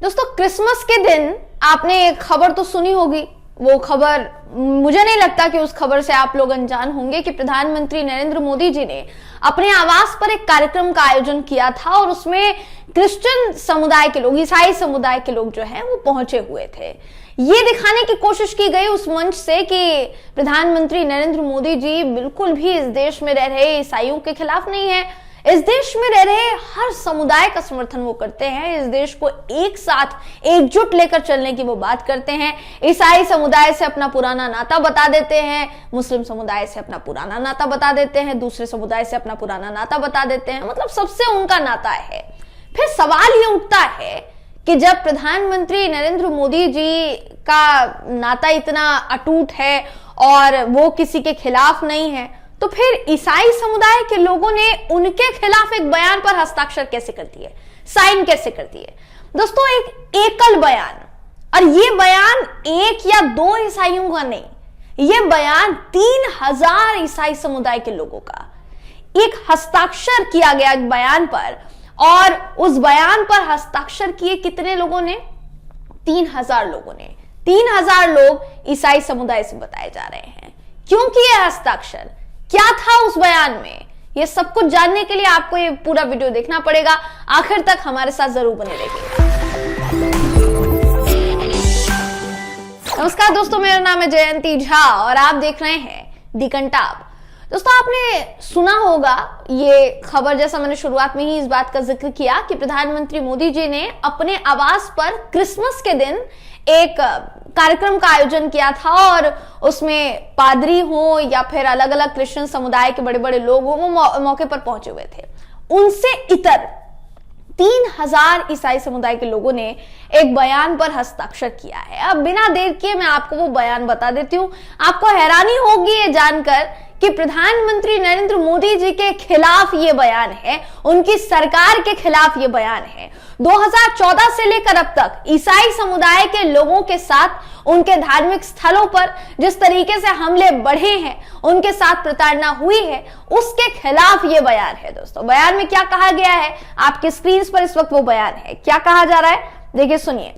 दोस्तों, क्रिसमस के दिन आपने एक खबर तो सुनी होगी। वो खबर, मुझे नहीं लगता कि उस खबर से आप लोग अनजान होंगे कि प्रधानमंत्री नरेंद्र मोदी जी ने अपने आवास पर एक कार्यक्रम का आयोजन किया था और उसमें क्रिश्चियन समुदाय के लोग, ईसाई समुदाय के लोग जो हैं वो पहुंचे हुए थे। ये दिखाने की कोशिश की गई उस मंच से कि प्रधानमंत्री नरेंद्र मोदी जी बिल्कुल भी इस देश में रह रहे ईसाइयों के खिलाफ नहीं है। इस देश में रह रहे हर समुदाय का समर्थन वो करते हैं। इस देश को एक साथ एकजुट लेकर चलने की वो बात करते हैं। ईसाई समुदाय से अपना पुराना नाता बता देते हैं, मुस्लिम समुदाय से अपना पुराना नाता बता देते हैं, दूसरे समुदाय से अपना पुराना नाता बता देते हैं। मतलब सबसे उनका नाता है। फिर सवाल ये उठता है कि जब प्रधानमंत्री नरेंद्र मोदी जी का नाता इतना अटूट है और वो किसी के खिलाफ नहीं है, तो फिर ईसाई समुदाय के लोगों ने उनके खिलाफ एक बयान पर हस्ताक्षर कैसे कर दिए, साइन कैसे कर दिए। दोस्तों, एक एकल बयान, और ये बयान एक या दो ईसाइयों का नहीं, ये बयान 3000 ईसाई समुदाय के लोगों का एक हस्ताक्षर किया गया एक बयान पर। और उस बयान पर हस्ताक्षर किए कितने लोगों ने? 3000 लोगों ने। 3000 लोग ईसाई समुदाय से बताए जा रहे हैं। क्यों किए हस्ताक्षर, क्या था उस बयान में, ये सब कुछ जानने के लिए आपको ये पूरा वीडियो देखना पड़ेगा। आखिर तक हमारे साथ जरूर बने रहिएगा। नमस्कार दोस्तों, मेरा नाम है जयंती झा और आप देख रहे हैं दी कंटाब। दोस्तों, आपने सुना होगा ये खबर, जैसा मैंने शुरुआत में ही इस बात का जिक्र किया कि प्रधानमंत्री मोदी जी ने अपने आवास पर क्रिसमस के दिन एक कार्यक्रम का आयोजन किया था और उसमें पादरी हो या फिर अलग अलग क्रिश्चियन समुदाय के बड़े बड़े लोग हो, वो मौके पर पहुंचे हुए थे। उनसे इतर 3000 ईसाई समुदाय के लोगों ने एक बयान पर हस्ताक्षर किया है। अब बिना देर किए मैं आपको वो बयान बता देती हूँ। आपको हैरानी होगी ये जानकर कि प्रधानमंत्री नरेंद्र मोदी जी के खिलाफ ये बयान है, उनकी सरकार के खिलाफ ये बयान है। 2014 से लेकर अब तक ईसाई समुदाय के लोगों के साथ उनके धार्मिक स्थलों पर जिस तरीके से हमले बढ़े हैं, उनके साथ प्रताड़ना हुई है, उसके खिलाफ ये बयान है। दोस्तों, बयान में क्या कहा गया है, आपके स्क्रीन पर इस वक्त वो बयान है। क्या कहा जा रहा है, देखिए सुनिए।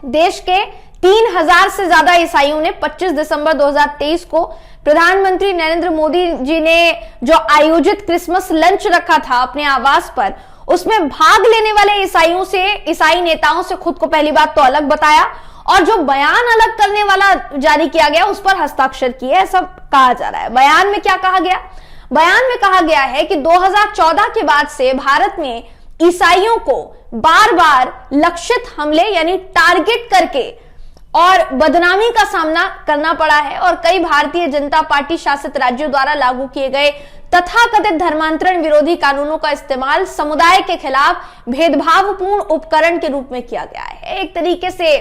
देश के 3000 से ज्यादा ईसाइयों ने 25 दिसंबर 2023 को प्रधानमंत्री नरेंद्र मोदी जी ने जो आयोजित क्रिसमस लंच रखा था अपने आवास पर, उसमें भाग लेने वाले ईसाई नेताओं से खुद को पहली बात तो अलग बताया और जो बयान अलग करने वाला जारी किया गया उस पर हस्ताक्षर किए, ऐसा कहा जा रहा है। बयान में क्या कहा गया? बयान में कहा गया है कि 2014 के बाद से भारत में ईसाइयों को बार बार लक्षित हमले यानी टारगेट करके और बदनामी का सामना करना पड़ा है और कई भारतीय जनता पार्टी शासित राज्यों द्वारा लागू किए गए तथाकथित धर्मांतरण विरोधी कानूनों का इस्तेमाल समुदाय के खिलाफ भेदभावपूर्ण उपकरण के रूप में किया गया है। एक तरीके से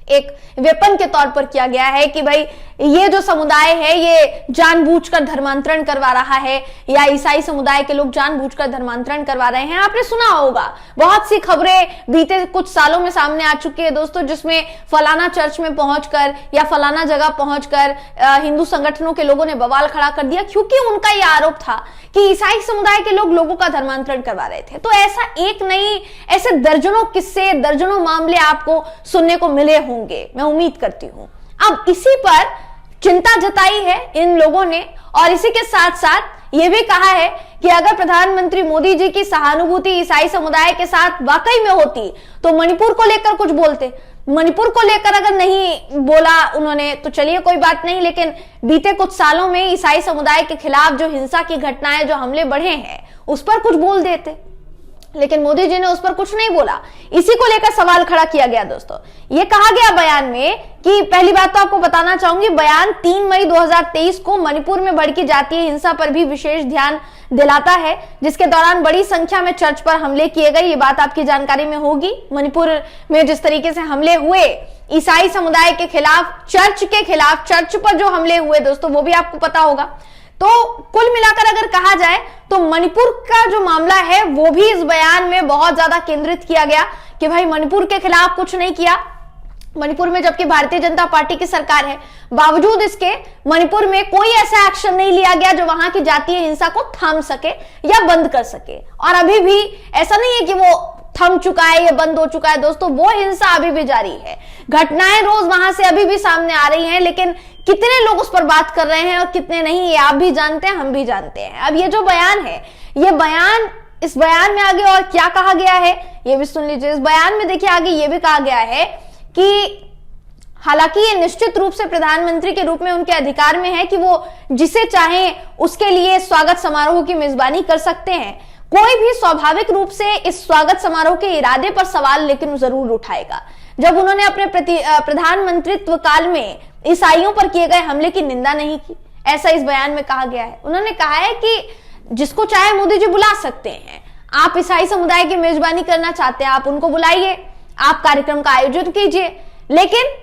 एक वेपन के तौर पर किया गया है कि भाई ये जो समुदाय है ये जानबूझकर धर्मांतरण करवा रहा है, या ईसाई समुदाय के लोग जानबूझकर धर्मांतरण करवा रहे हैं। आपने सुना होगा बहुत सी खबरें बीते कुछ सालों में सामने आ चुकी है दोस्तों, जिसमें फलाना चर्च में पहुंचकर या फलाना जगह पहुंचकर हिंदू संगठनों के लोगों ने बवाल खड़ा कर दिया, क्योंकि उनका यह आरोप था कि ईसाई समुदाय के लोगों का धर्मांतरण करवा रहे थे। तो ऐसा एक नहीं, ऐसे दर्जनों किस्से, दर्जनों मामले आपको सुनने को मिले होंगे, मैं उम्मीद करती हूं। अब इसी पर चिंता जताई है इन लोगों ने और इसी के साथ साथ ये भी कहा है कि अगर प्रधानमंत्री मोदी जी की सहानुभूति ईसाई समुदाय के साथ वाकई में होती तो मणिपुर को लेकर कुछ बोलते। मणिपुर को लेकर अगर नहीं बोला उन्होंने तो चलिए कोई बात नहीं, लेकिन बीते कुछ सालों में ईसाई समुदाय के खिलाफ जो हिंसा की घटनाएं, जो हमले बढ़े हैं, उस पर कुछ बोल देते। लेकिन मोदी जी ने उस पर कुछ नहीं बोला। इसी को लेकर सवाल खड़ा किया गया। दोस्तों, ये कहा गया बयान में कि पहली बात तो आपको बताना चाहूंगी, बयान 3 मई 2023 को मणिपुर में भड़की जातीय हिंसा पर भी विशेष ध्यान दिलाता है, जिसके दौरान बड़ी संख्या में चर्च पर हमले किए गए। ये बात आपकी जानकारी में होगी। मणिपुर में जिस तरीके से हमले हुए ईसाई समुदाय के खिलाफ, चर्च पर जो हमले हुए दोस्तों, वो भी आपको पता होगा। तो कुल मिलाकर अगर कहा जाए तो मणिपुर का जो मामला है वो भी इस बयान में बहुत ज्यादा केंद्रित किया गया कि भाई मणिपुर के खिलाफ कुछ नहीं किया। मणिपुर में जबकि भारतीय जनता पार्टी की सरकार है, बावजूद इसके मणिपुर में कोई ऐसा एक्शन नहीं लिया गया जो वहां की जातीय हिंसा को थाम सके या बंद कर सके। और अभी भी ऐसा नहीं है कि वो थम चुका है, ये बंद हो चुका है दोस्तों, वो हिंसा अभी भी जारी है। घटनाएं रोज वहां से अभी भी सामने आ रही हैं, लेकिन कितने लोग उस पर बात कर रहे हैं और कितने नहीं, ये आप भी जानते हैं, हम भी जानते हैं। अब ये जो बयान है, ये बयान, इस बयान में आगे और क्या कहा गया है ये भी सुन लीजिए। इस बयान में देखिए आगे ये भी कहा गया है कि हालांकि ये निश्चित रूप से प्रधानमंत्री के रूप में उनके अधिकार में है कि वो जिसे चाहें उसके लिए स्वागत समारोह की मेजबानी कर सकते हैं। कोई भी स्वाभाविक रूप से इस स्वागत समारोह के इरादे पर सवाल लेकिन जरूर उठाएगा। जब उन्होंने अपने प्रधानमंत्रित्व काल में ईसाइयों पर किए गए हमले की निंदा नहीं की, ऐसा इस बयान में कहा गया है। उन्होंने कहा है कि जिसको चाहे मोदी जी बुला सकते हैं, आप ईसाई समुदाय की मेजबानी करना चाहते हैं, आप उनको बुलाइए, आप कार्यक्रम का आयोजन कीजिए, लेकिन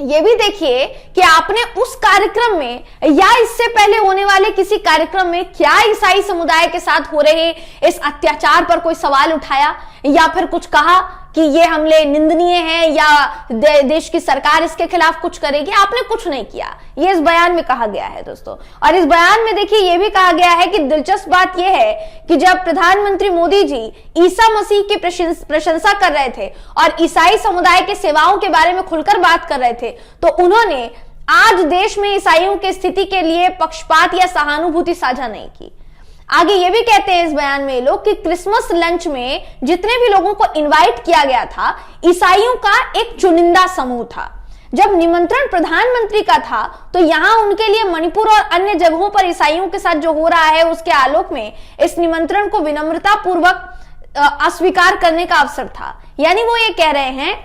ये भी देखिए कि आपने उस कार्यक्रम में या इससे पहले होने वाले किसी कार्यक्रम में क्या ईसाई समुदाय के साथ हो रहे इस अत्याचार पर कोई सवाल उठाया या फिर कुछ कहा कि ये हमले निंदनीय हैं या देश की सरकार इसके खिलाफ कुछ करेगी? आपने कुछ नहीं किया, ये इस बयान में कहा गया है दोस्तों। और इस बयान में देखिए ये भी कहा गया है कि दिलचस्प बात यह है कि जब प्रधानमंत्री मोदी जी ईसा मसीह की प्रशंसा कर रहे थे और ईसाई समुदाय के सेवाओं के बारे में खुलकर बात कर रहे थे, तो उन्होंने आज देश में ईसाइयों की स्थिति के लिए पक्षपात या सहानुभूति साझा नहीं की। आगे ये भी कहते हैं इस बयान में लोग कि क्रिसमस लंच में जितने भी लोगों को इनवाइट किया गया था, ईसाइयों का एक चुनिंदा समूह था। जब निमंत्रण प्रधानमंत्री का था तो यहां उनके लिए मणिपुर और अन्य जगहों पर ईसाइयों के साथ जो हो रहा है उसके आलोक में इस निमंत्रण को विनम्रता पूर्वक अस्वीकार करने का अवसर था। यानी वो ये कह रहे हैं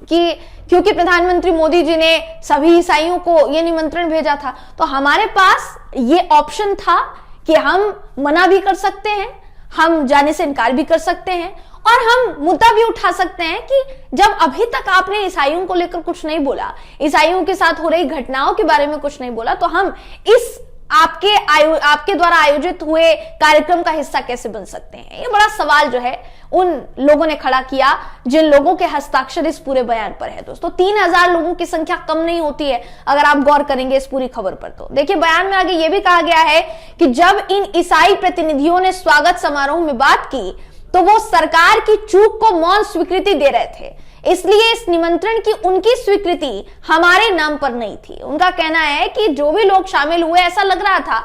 कि क्योंकि प्रधानमंत्री मोदी जी ने सभी ईसाइयों को ये निमंत्रण भेजा था, तो हमारे पास ये ऑप्शन था कि हम मना भी कर सकते हैं, हम जाने से इनकार भी कर सकते हैं और हम मुद्दा भी उठा सकते हैं कि जब अभी तक आपने ईसाइयों को लेकर कुछ नहीं बोला, ईसाइयों के साथ हो रही घटनाओं के बारे में कुछ नहीं बोला, तो हम इस आपके द्वारा आयोजित हुए कार्यक्रम का हिस्सा कैसे बन सकते हैं? ये बड़ा सवाल जो है उन लोगों ने खड़ा किया जिन लोगों के हस्ताक्षर इस पूरे बयान पर है दोस्तों। 3000 लोगों की संख्या कम नहीं होती है अगर आप गौर करेंगे इस पूरी खबर पर। तो देखिए बयान में आगे ये भी कहा गया है कि जब इन ईसाई प्रतिनिधियों ने स्वागत समारोह में बात की तो वो सरकार की चूक को मौन स्वीकृति दे रहे थे, इसलिए इस निमंत्रण की उनकी स्वीकृति हमारे नाम पर नहीं थी। उनका कहना है कि जो भी लोग शामिल हुए ऐसा लग रहा था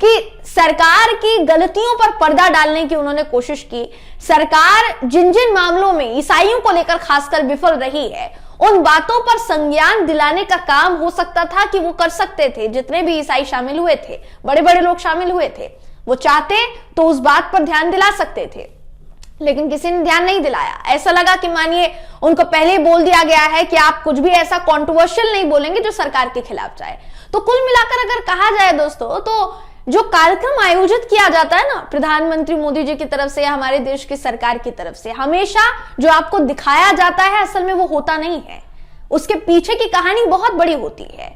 कि सरकार की गलतियों पर पर्दा डालने की उन्होंने कोशिश की। सरकार जिन जिन मामलों में ईसाइयों को लेकर खासकर विफल रही है उन बातों पर संज्ञान दिलाने का काम हो सकता था कि वो कर सकते थे। जितने भी ईसाई शामिल हुए थे, बड़े बड़े लोग शामिल हुए थे, वो चाहते तो उस बात पर ध्यान दिला सकते थे, लेकिन किसी ने ध्यान नहीं दिलाया। ऐसा लगा कि मानिए उनको पहले ही बोल दिया गया है कि आप कुछ भी ऐसा कंट्रोवर्शियल नहीं बोलेंगे जो सरकार के खिलाफ जाए। तो कुल मिलाकर अगर कहा जाए दोस्तों, तो जो कार्यक्रम आयोजित किया जाता है ना प्रधानमंत्री मोदी जी की तरफ से या हमारे देश की सरकार की तरफ से, हमेशा जो आपको दिखाया जाता है असल में वो होता नहीं है। उसके पीछे की कहानी बहुत बड़ी होती है।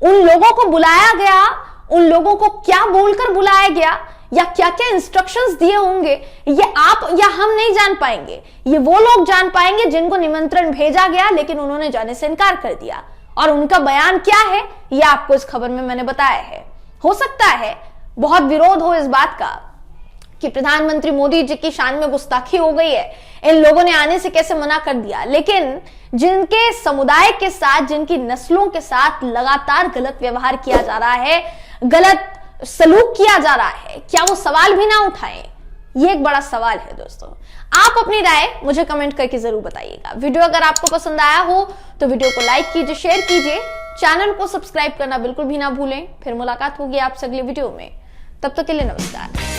उन लोगों को बुलाया गया, उन लोगों को क्या बोलकर बुलाया गया या क्या क्या इंस्ट्रक्शंस दिए होंगे, ये आप या हम नहीं जान पाएंगे। ये वो लोग जान पाएंगे जिनको निमंत्रण भेजा गया लेकिन उन्होंने जाने से इनकार कर दिया। और उनका बयान क्या है ये आपको इस खबर में मैंने बताया है। हो सकता है बहुत विरोध हो इस बात का कि प्रधानमंत्री मोदी जी की शान में गुस्ताखी हो गई है, इन लोगों ने आने से कैसे मना कर दिया। लेकिन जिनके समुदाय के साथ, जिनकी नस्लों के साथ लगातार गलत व्यवहार किया जा रहा है, गलत सलूक किया जा रहा है, क्या वो सवाल भी ना उठाएं? ये एक बड़ा सवाल है दोस्तों। आप अपनी राय मुझे कमेंट करके जरूर बताइएगा। वीडियो अगर आपको पसंद आया हो तो वीडियो को लाइक कीजिए, शेयर कीजिए, चैनल को सब्सक्राइब करना बिल्कुल भी ना भूलें। फिर मुलाकात होगी आपसे अगले वीडियो में, तब तक के लिए नमस्कार।